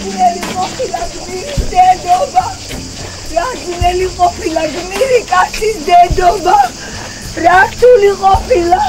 ძნელი ყოფილა გმირის დედობა. რა ძნელი ყოფილა გმირი კაცის დედობა. რა რთული ყოფილა.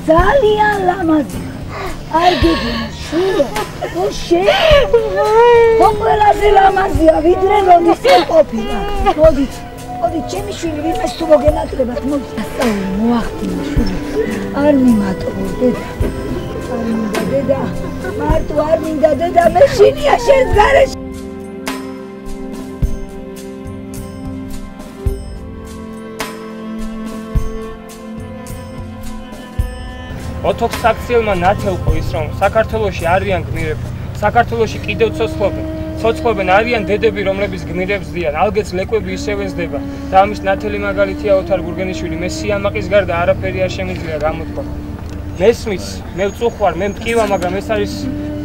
ძალიან ლამაზი. არ გიგინო შვილო. ყველაზე ლამაზია ვიდრე როდის ყოფილა. მოდით, ჩემი შვილი ვინმე თუ მოგენაკლებათ, მოდით. ასწავლე მოახდინე შვილი. არ მიმატყო დედა. არ მინდა დედა. მარტო არ მინდა დედა, მე შინია შენს გარეშე. ოთოქს საქციელმა ნათელყო ის რომ საქართველოში არიან გმირები, საქართველოში კიდევ ცოცხლობენ არიან დედები რომლებიც გმირებს ზდიან, ალგეც ლეკვები ისევე ზდება და ამის ნათელი მაგალითია ოთარ გურგენიშვილი, მე სიამაყის გარდა არაფერი არ შემიძლია გამოთქვა. მესმის, მე ვწუხვარ, მე მტკივა, მაგრამ ეს არის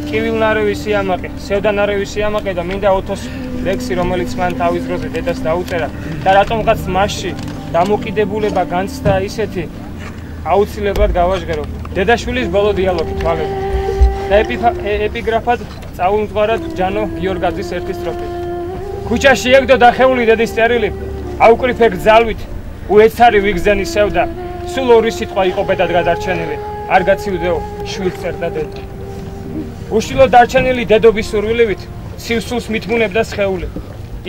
ტკივილნარევი სიამაყე, სევდანარევი სიამაყე და მინდა ოთოს ლექსი რომელიც მან თავის დროზე დედას დაუწერა და რატომღაც მასში დამოკიდებულება განცდა ისეთი აუცილებლად გავაჟღერო. დედაშვილის ბოლო დიალოგი თვალები. და ეპიგრაფად წაუმძღვარად ჯანო გიორგაძის ერთი სტროფი. ქუჩაში ეგდო დახეული დედის წერილი, აუკრიფე გძალვით, უეცარი ვიგზენი სევდა, სულ ორი სიტყვა იყო ბედად გადარჩენილი, არ გაცივდეო, შვილს წერდა დედა. უშილო დარჩენილი დედობის სურვილივით, სივსულს მithმუნებდა სხეული.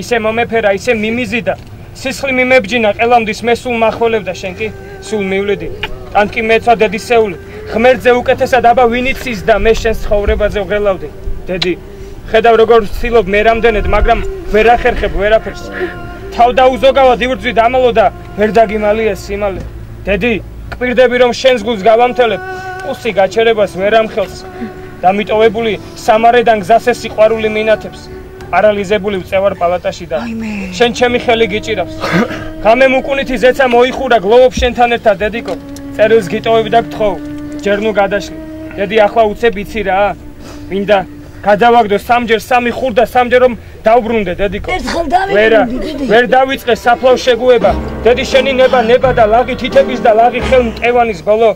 ისე მომეფერა, ისე მიმიზიდა, სისხლი მიმებჯინა ყელამდის მე სულ მახველებდა, შენ კი სულ მივლედი. ანკი მეცვა დედისეული, ღმერთზე უკეთესად აბა ვინიცის და მე შენს ცხოვრებაზე ვღელავდი. დედი, ხედავ როგორ ვცდილობ მე რამდენად, მაგრამ ვერ ახერხებ ვერაფერს. თავდაუზოგავად ივრძვით ამალო და ვერ დაგიმალია სიმალე. დედი, გპირდები რომ შენს გულს გავამთელებ, პუსი გაჩერებას ვერ ამხელს. დამიტოვებული სამარედან გზასე სიყვარული მინათებს. პარალიზებული ვწევარ პალატაში და შენ ჩემი ხელი გიჭირავს. ღამე მუკუნითი ზეცა მოიხურა გლოვობ შენთან ერთად დედიკო. წერილს გიტოვებ და გთხოვ, ჯერ ნუ გადაშლი. დედი ახლა უცებ იცი რა? მინდა გადავაგდო სამჯერ სამი ხურდა სამჯერ რომ დავბრუნდე დედიკო. ვერ დავიწყე საფლავ შეგუება. დედი შენი ნება და ლაღი თითების და ლაღი ხელ მტევანის ბოლო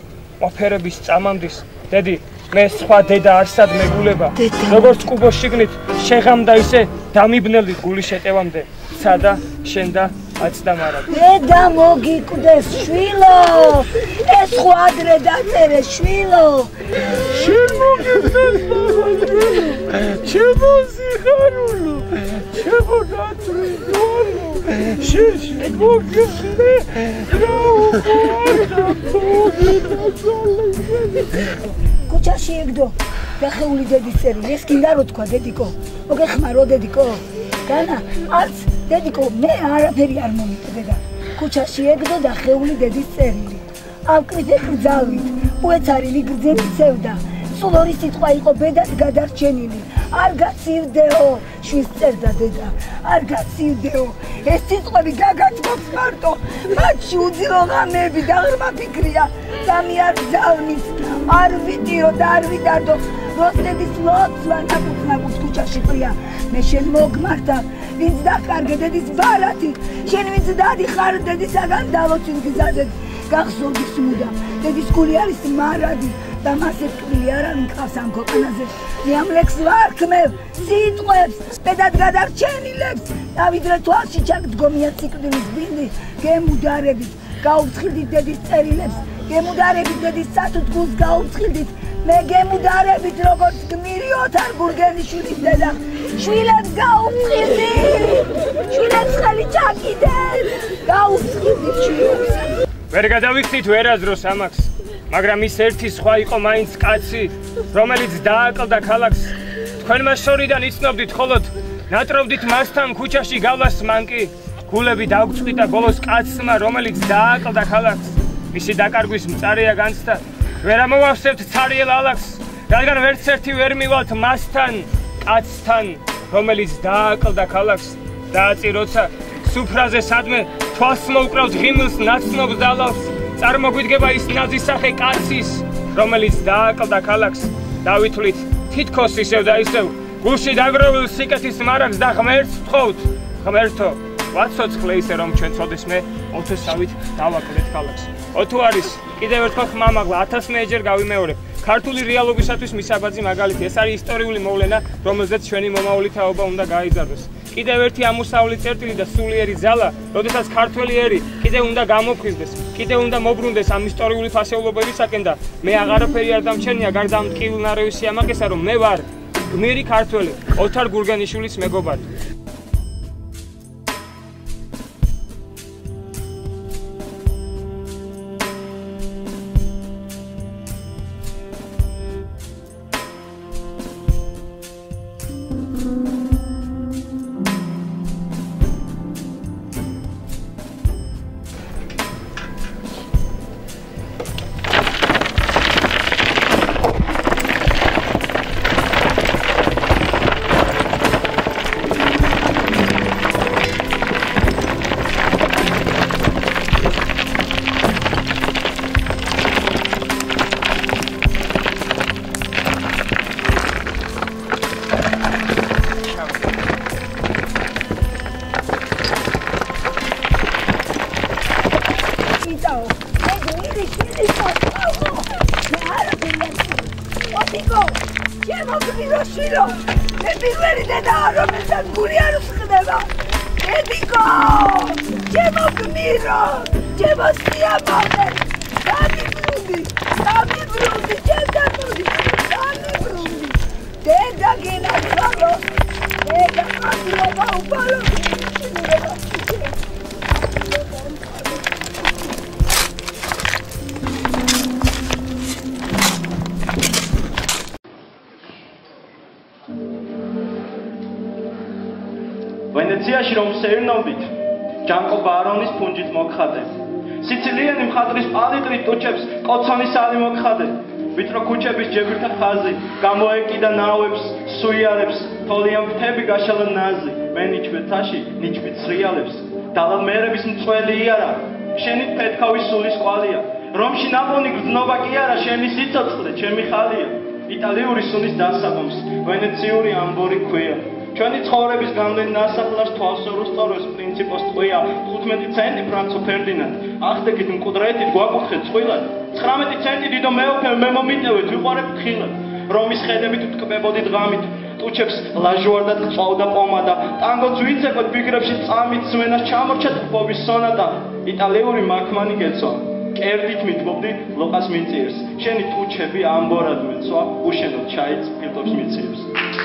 ოფერების წამამდის. დედი მე სხვა დედა არსად მეგულება. როგორც კუბოს შიგნით შეღამდა ისე დამიბნელი გული შეტევამდე. სადა შენ და აცდამარა. დედა მოგიკვდეს შვილო. ეს ხო ადრე დაწერე შვილო. შენ მოგიკვდეს ჩემო სიხარულო. ჩემო დაწვიდო. შენ მოგიკვდე. ქუჩაში ეგდო დახეული დედის წერილი. ეს კიდე რო თქვა დედიკო. მოგეხმარო დედიკო. განა არც დედიკო მე არაფერი არ მომიტყდა. ქუჩაში ეგდო დახეული დედის წერილი. ავკრიფე გძალვით, უეცარი ვიგრძენი ცევდა. სულ ორი სიტყვა იყო ბედად გადარჩენილი. არ გაცივდეო, შვილს წერდა დედა. არ გაცივდეო. ეს სიტყვები გაგაჩნობს მარტო. მათში უძილო ღამეები და ღრმა ფიქრია. სამი არ გძალვით, არ ვიტირო და არ ვიდარდო. როსტედის ლოცვა ნაკუც ქუჩაში ყრია. მე შენ მოგმართა, ვინც დაკარგე დედის ბარათი. შენ ვინც დადიხარ დედისაგან დალოცვით გზაზე. გახსოვდეს მუდამ, დედის გული არის მარადი და მასე ტკბილი არ მყავს ამ ქვეყანაზე. მე ამ ლექსს ვარქმევ სიტყვებს, ბედად გადარჩენილებს. დავიდრე თვალში ჩაგდგომია სიკვდილის ბინდი, გემუდარებით გაუცხილდით დედის წერილებს, გემუდარებით დედის სათუთგულს გაუცხილდით. მე გემუდარებით როგორც გმირი ოთარ გურგენიშვილის დედა. შვილებს გაუცხილდით, შვილებს ხელი ჩაკიდეთ, გაუცხილდით შვილებს. ვერ გადავიხდით ვერაზროს ამაკს, მაგრამ ის ერთი სხვა იყო მაინც კაცი, რომელიც დააკლდა ქალაქს. თქვენმა შორიდან იცნობდით, ხოლოდ ნატრობდით მასთან ქუჩაში გავლას მანკი. გულები დაგვწყვიტა ბოლოს კაცმა, რომელიც დააკლდა ქალაქს. მისი დაკარგვის მწარეა განცდა. ვერ ამოვავსებთ ცარიელ ალაგს, რადგან ვერც ერთი ვერ მივალთ მასთან, კაცთან, რომელიც დააკლდა ქალაქს. დააწი როცა სუფრაზე სადმე თვალს მოუკრავს ღიმილს ნაცნობს დალავს წარმოგვიდგება ის ნაზისახე კაცის რომელიც დააკლდა ქალაქს დავითვლით თითქოს ისევ და ისევ გულში დაგროვილ სიკეთის მარაგს და ღმერთს ვთხოვთ ღმერთო ვაცოცხლე ისე რომ ჩვენ წოდესმე ოთესავით დავაკლდეთ ქალაქს ოთუ არის კიდევ ერთხელ ხმამაღლა 1000-მეჯერ გავიმეორებ ქართული რეალობისათვის მისაბაძი მაგალითი ეს არის ისტორიული მოვლენა რომელზეც ჩვენი მომავალი თაობა უნდა გაიზარდოს კიდევ ერთი ამოსავალი წერტილი და სულიერი ძალა როდესაც ქართველი ერი კიდევ უნდა გამოფხიზდეს კიდევ უნდა მობრუნდეს ამ ისტორიული ფასეულობებისაკენ და მე აღარაფერი არ დამჩენია გარდა ამ ტკივილნარევი სიამაყესა რომ მე ვარ გმირი ქართველი ოთარ გურგენიშვილის მეგობარი ვენეციაში რომ სეირნოდით ჯანკო ბარონის ფუნჯით მოგხადე სიცილიანი მხატვრის პალიტრი ტუჩებს კოცონის ალი მოგხადე ვიწრო ქუჩების ჯებირთა ხაზი გამოეკიდა ნავებს სუიარებს თოლიან ფრთები გაშალა ნაზი მე ნიჩბეთაში ნიჩბით სრიალებს დალალ მერების მწველი იარა შენი ფეთქავის სულის ყვალია რომში ნაპონი გრძნობა კი არა შენი სიცოცხლე ჩემი ხალია იტალიური სულის დასაბამს ვენეციური ამბორი ქვია ჩვენი ცხოვრების გამდენ ნასახლარს თვალსურუსწოროს პრინციპოს ტყვია 15 ცენტი ფრანცო ფერდინანდ ახდექით მკვდრეთით გვაკურთხეთ წყვილად 19 ცენტი დიდო მეოფე მე მომიტევეთ ვიყვარებ ხილად რომის ხედებით ვტკბებოდით ღამით ტუჩებს ლაჟვარდად წვავდა პომადა ტანგოც ვიცეკოთ ფიქრებში წამით სვენას ჩამორჩა ტყობის სონატა იტალიური მაქმანი გეცვა კერდით მითმობდი ლოყას მიწიერს შენი ტუჩები ამბორად მეცვა უშენოდ ჩაიც ფილტობს მიწიერს